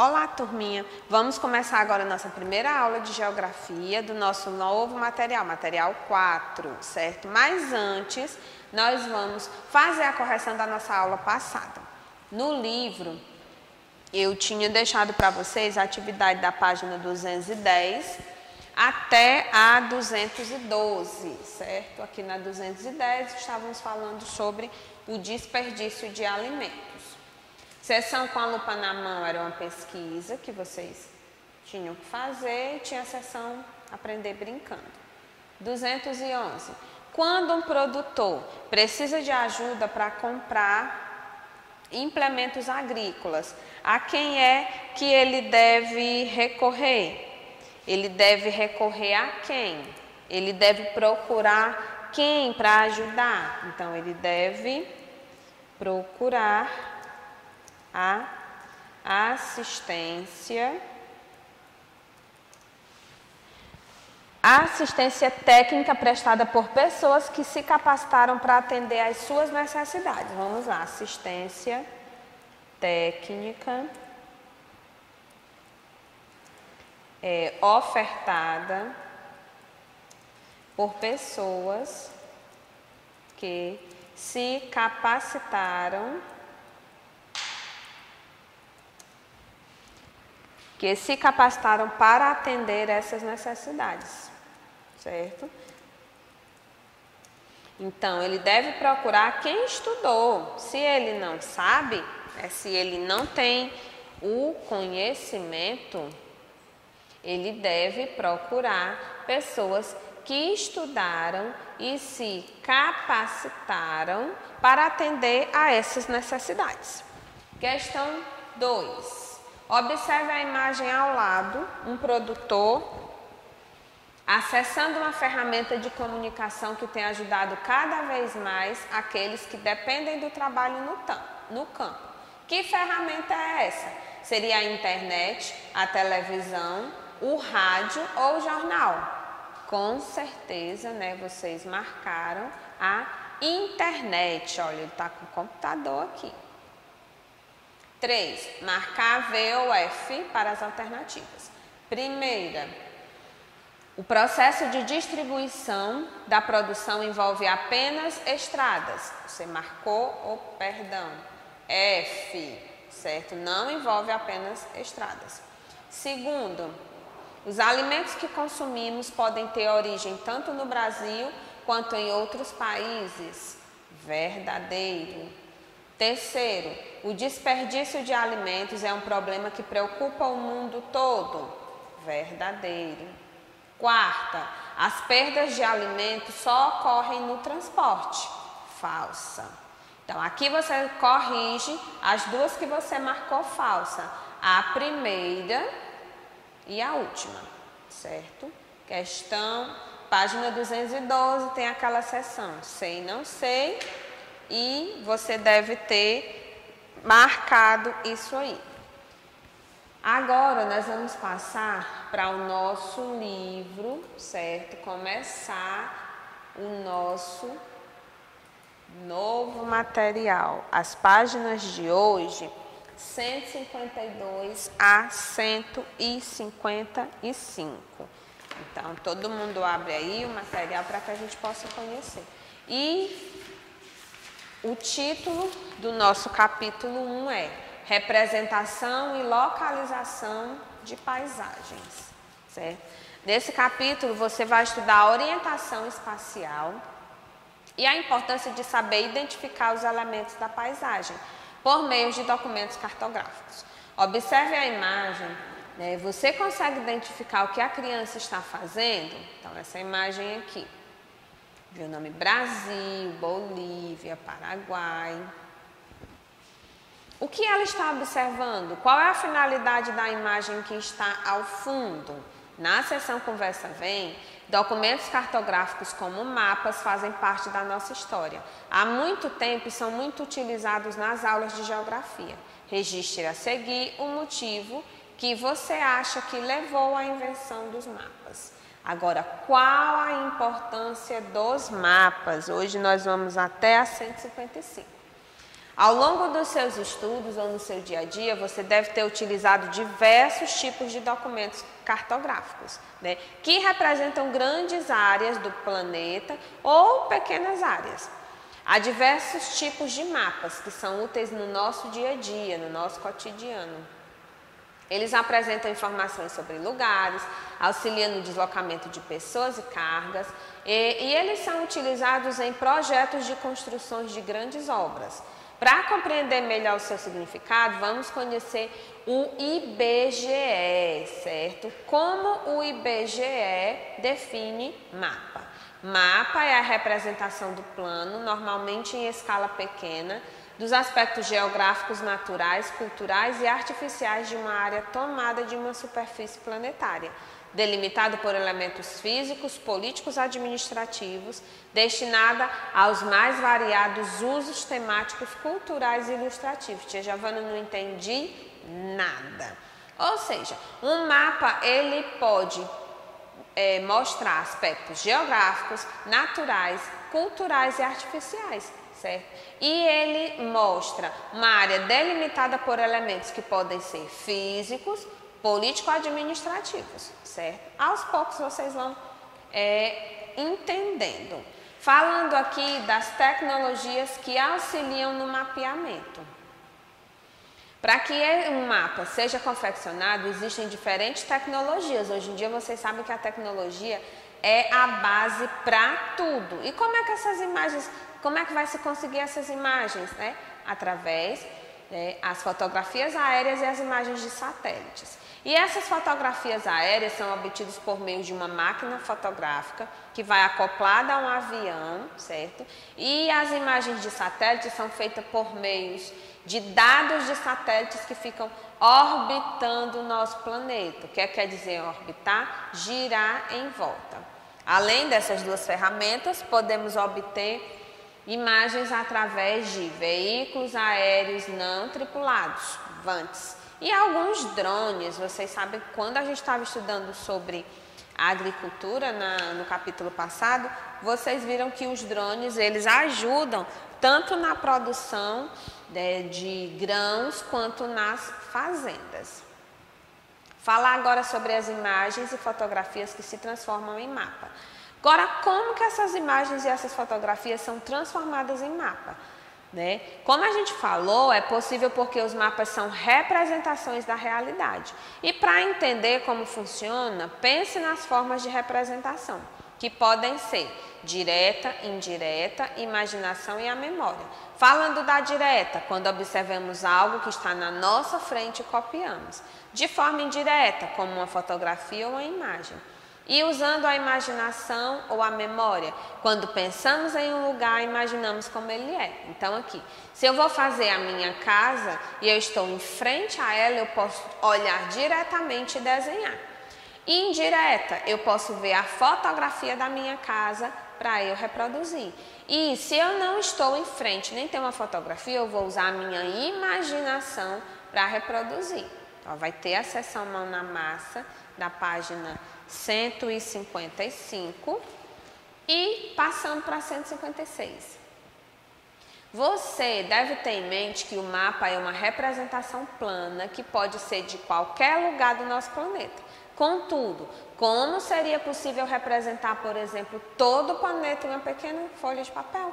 Olá, turminha! Vamos começar agora a nossa primeira aula de Geografia do nosso novo material, material 4, certo? Mas antes, nós vamos fazer a correção da nossa aula passada. No livro, eu tinha deixado para vocês a atividade da página 210 até a 212, certo? Aqui na 210 estávamos falando sobre o desperdício de alimentos. Sessão com a lupa na mão era uma pesquisa que vocês tinham que fazer e tinha a sessão aprender brincando. 211. Quando um produtor precisa de ajuda para comprar implementos agrícolas, a quem é que ele deve recorrer? Ele deve recorrer a quem? Ele deve procurar quem para ajudar? Então, ele deve procurar a assistência técnica prestada por pessoas que se capacitaram para atender às suas necessidades. Vamos lá, assistência técnica ofertada por pessoas que se capacitaram para atender essas necessidades, certo? Então, ele deve procurar quem estudou. Se ele não sabe, se ele não tem o conhecimento, ele deve procurar pessoas que estudaram e se capacitaram para atender a essas necessidades. Questão 2. Observe a imagem ao lado, um produtor acessando uma ferramenta de comunicação que tem ajudado cada vez mais aqueles que dependem do trabalho no campo. Que ferramenta é essa? Seria a internet, a televisão, o rádio ou o jornal? Com certeza, né, vocês marcaram a internet. Olha, ele está com o computador aqui. 3. Marcar V ou F para as alternativas. Primeira, o processo de distribuição da produção envolve apenas estradas. Você marcou F, certo? Não envolve apenas estradas. Segundo, os alimentos que consumimos podem ter origem tanto no Brasil quanto em outros países. Verdadeiro. Terceiro, o desperdício de alimentos é um problema que preocupa o mundo todo. Verdadeiro. Quarta, as perdas de alimentos só ocorrem no transporte. Falsa. Então, aqui você corrige as duas que você marcou falsa. A primeira e a última, certo? Questão, página 212, tem aquela seção sei, não sei. E você deve ter marcado isso aí. Agora, nós vamos passar para o nosso livro, certo? Começar o nosso novo material. As páginas de hoje, 152 a 155. Então, todo mundo abre aí o material para que a gente possa conhecer. E o título do nosso capítulo 1 é Representação e Localização de Paisagens, certo? Nesse capítulo você vai estudar a orientação espacial e a importância de saber identificar os elementos da paisagem por meio de documentos cartográficos. Observe a imagem, né? Você consegue identificar o que a criança está fazendo? Então, essa imagem aqui. Viu o nome Brasil, Bolívia, Paraguai. O que ela está observando? Qual é a finalidade da imagem que está ao fundo? Na seção Conversa Vem, documentos cartográficos como mapas fazem parte da nossa história. Há muito tempo e são muito utilizados nas aulas de geografia. Registre a seguir o motivo que você acha que levou à invenção dos mapas. Agora, qual a importância dos mapas? Hoje nós vamos até a 155. Ao longo dos seus estudos ou no seu dia a dia, você deve ter utilizado diversos tipos de documentos cartográficos, né, que representam grandes áreas do planeta ou pequenas áreas. Há diversos tipos de mapas que são úteis no nosso dia a dia, no nosso cotidiano. Eles apresentam informações sobre lugares, auxiliam no deslocamento de pessoas e cargas, e eles são utilizados em projetos de construções de grandes obras. Para compreender melhor o seu significado, vamos conhecer o IBGE, certo? Como o IBGE define mapa. Mapa é a representação do plano, normalmente em escala pequena, dos aspectos geográficos, naturais, culturais e artificiais de uma área tomada de uma superfície planetária, delimitado por elementos físicos, políticos, administrativos, destinada aos mais variados usos temáticos, culturais e ilustrativos. Tia Giovana, não entendi nada. Ou seja, um mapa ele pode mostrar aspectos geográficos, naturais, culturais e artificiais, certo? E ele mostra uma área delimitada por elementos que podem ser físicos, político-administrativos, certo? Aos poucos vocês vão entendendo. Falando aqui das tecnologias que auxiliam no mapeamento. Para que um mapa seja confeccionado, existem diferentes tecnologias. Hoje em dia vocês sabem que a tecnologia é a base para tudo. E como é que essas imagens, como é que vai se conseguir essas imagens, né? Através as fotografias aéreas e as imagens de satélites. E essas fotografias aéreas são obtidas por meio de uma máquina fotográfica que vai acoplada a um avião, certo? E as imagens de satélite são feitas por meios de dados de satélites que ficam orbitando o nosso planeta. O que quer dizer orbitar? Girar em volta. Além dessas duas ferramentas, podemos obter imagens através de veículos aéreos não tripulados, VANTs, e alguns drones. Vocês sabem que quando a gente estava estudando sobre a agricultura no capítulo passado, vocês viram que os drones eles ajudam tanto na produção de grãos quanto nas fazendas. Falar agora sobre as imagens e fotografias que se transformam em mapa. Agora, como que essas imagens e essas fotografias são transformadas em mapa? Né? Como a gente falou, é possível porque os mapas são representações da realidade. E para entender como funciona, pense nas formas de representação, que podem ser direta, indireta, imaginação e a memória. Falando da direta, quando observamos algo que está na nossa frente e copiamos. De forma indireta, como uma fotografia ou uma imagem. E usando a imaginação ou a memória, quando pensamos em um lugar, imaginamos como ele é. Então aqui, se eu vou fazer a minha casa e eu estou em frente a ela, eu posso olhar diretamente e desenhar. E indireta, eu posso ver a fotografia da minha casa para eu reproduzir. E se eu não estou em frente, nem tenho uma fotografia, eu vou usar a minha imaginação para reproduzir. Então, vai ter a seção Mão na Massa, da página 155 e passando para 156. Você deve ter em mente que o mapa é uma representação plana que pode ser de qualquer lugar do nosso planeta. Contudo, como seria possível representar, por exemplo, todo o planeta em uma pequena folha de papel?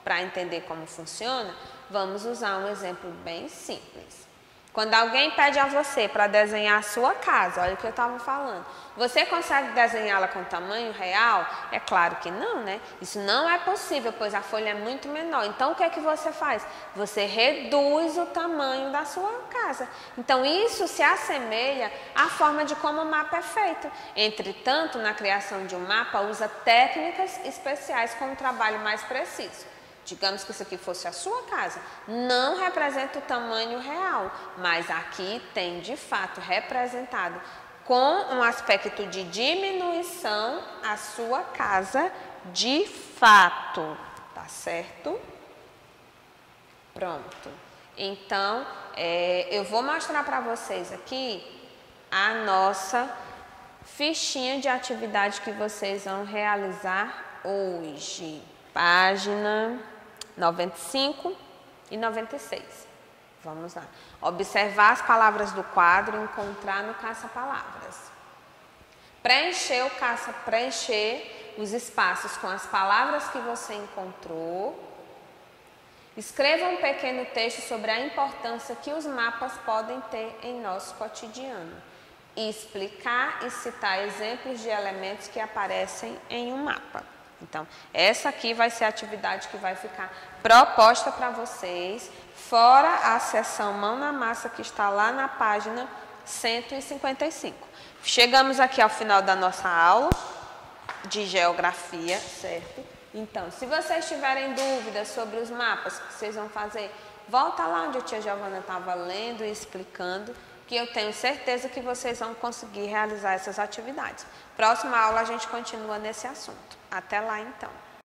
Para entender como funciona, vamos usar um exemplo bem simples. Quando alguém pede a você para desenhar a sua casa, olha o que eu estava falando, você consegue desenhá-la com tamanho real? É claro que não, né? Isso não é possível, pois a folha é muito menor. Então, o que é que você faz? Você reduz o tamanho da sua casa. Então, isso se assemelha à forma de como o mapa é feito. Entretanto, na criação de um mapa, usa técnicas especiais com um trabalho mais preciso. Digamos que isso aqui fosse a sua casa, não representa o tamanho real, mas aqui tem de fato representado com um aspecto de diminuição a sua casa de fato, tá certo? Pronto. Então, eu vou mostrar para vocês aqui a nossa fichinha de atividade que vocês vão realizar hoje. Página 95 E 96. Vamos lá. Observar as palavras do quadro e encontrar no caça-palavras. Preencher os espaços com as palavras que você encontrou. Escreva um pequeno texto sobre a importância que os mapas podem ter em nosso cotidiano. E explicar e citar exemplos de elementos que aparecem em um mapa. Então, essa aqui vai ser a atividade que vai ficar proposta para vocês, fora a seção mão na massa que está lá na página 155. Chegamos aqui ao final da nossa aula de geografia, certo? Então, se vocês tiverem dúvidas sobre os mapas que vocês vão fazer, volta lá onde a tia Giovana estava lendo e explicando, que eu tenho certeza que vocês vão conseguir realizar essas atividades. Próxima aula a gente continua nesse assunto. Até lá então.